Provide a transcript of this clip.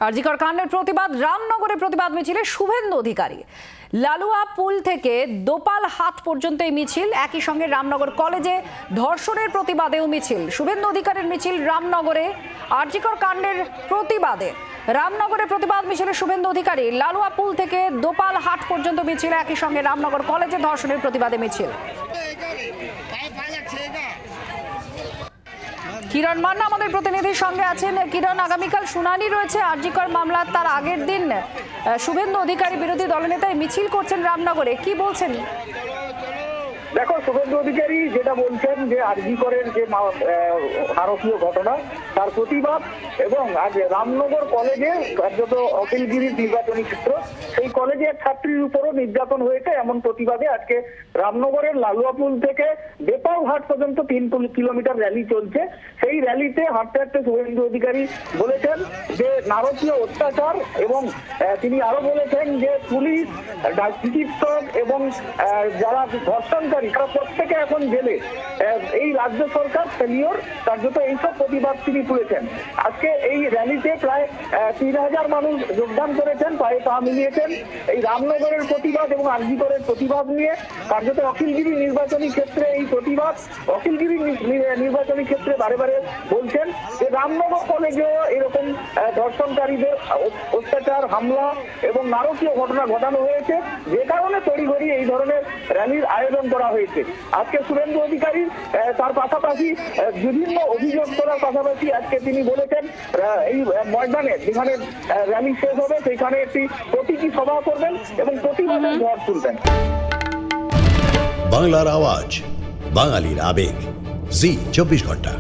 আরজিকর কাণ্ডের প্রতিবাদ রামনগরে প্রতিবাদ মিছিলে শুভেন্দু অধিকারী। লালুয়া পুল থেকে দোপাল হাট পর্যন্ত এই মিছিল। একই সঙ্গে রামনগর কলেজে ধর্ষণের প্রতিবাদেও মিছিল। শুভেন্দু অধিকারীর মিছিল রামনগরে আরজিকর কাণ্ডের প্রতিবাদে। রামনগরে প্রতিবাদ মিছিলে শুভেন্দু অধিকারী। লালুয়া পুল থেকে দোপাল হাট পর্যন্ত মিছিল। একই সঙ্গে রামনগর কলেজে ধর্ষণের প্রতিবাদে মিছিল। কিরণ মান্না আমাদের প্রতিনিধির সঙ্গে আছেন। কিরণ, আগামীকাল শুনানি রয়েছে আরজিকর মামলার, তার আগের দিন শুভেন্দু অধিকারী বিরোধী দলনেতা মিছিল করছেন রামনগরে, কি বলছেন? দেখো, শুভেন্দু অধিকারী যেটা বলছেন যে আরজিকরের যে নারকীয় ঘটনা তার প্রতিবাদ এবং আজ রামনগর কলেজে কার্যত অখিলগিরির নির্বাচনী ক্ষেত্র, সেই কলেজের ছাত্রীর উপরও নির্যাতন হয়েছে এমন প্রতিবাদে আজকে রামনগরের লালুয়াপুল থেকে বেপাল ঘাট পর্যন্ত 3 কিলোমিটার র্যালি চলছে। সেই র্যালিতে হাঁটতে হাঁটতে শুভেন্দু অধিকারী বলেছেন যে নারকীয় অত্যাচার এবং তিনি আরো বলেছেন যে পুলিশ, চিকিৎসক এবং যারা ধর্ষণকারী তারা প্রত্যেকে এখন জেলে। এই রাজ্য সরকার ফেলিওর, কার্যত এইসব প্রতিবাদ তিনি তুলেছেন। আজকে এই র্যালিতে প্রায় 3000 মানুষ যোগদান করেছেন, পায়ে পা মিলিয়েছেন। এই রামনগরের প্রতিবাদ এবং আরজিকরের প্রতিবাদ নিয়ে কার্যত অখিলগিরি নির্বাচনী ক্ষেত্রে এই প্রতিবাদ অখিলগিরি নির্বাচনী ক্ষেত্রে বারে বারে বলছেন যে রামনগর কলেজেও এরকম ধর্ষণকারীদের অত্যাচার, হামলা এবং নারকীয় ঘটনা ঘটানো হয়েছে, যে কারণে তড়িঘড়ি এই ধরনের র্যালির আয়োজন করা হয়েছে। আজকে শুভেন্দু অধিকারী তার পাশাপাশি বিভিন্ন অভিযোগ করার পাশাপাশি আজকে তিনি বলেছেন এই ময়দানে যেখানে র্যালি শেষ হবে সেখানে একটি প্রতীকী সভা করবেন এবং প্রতিবাদের ঝড় তুলবেন। বাংলার আওয়াজ, বাঙালির আবেগ, জি 24 ঘন্টা।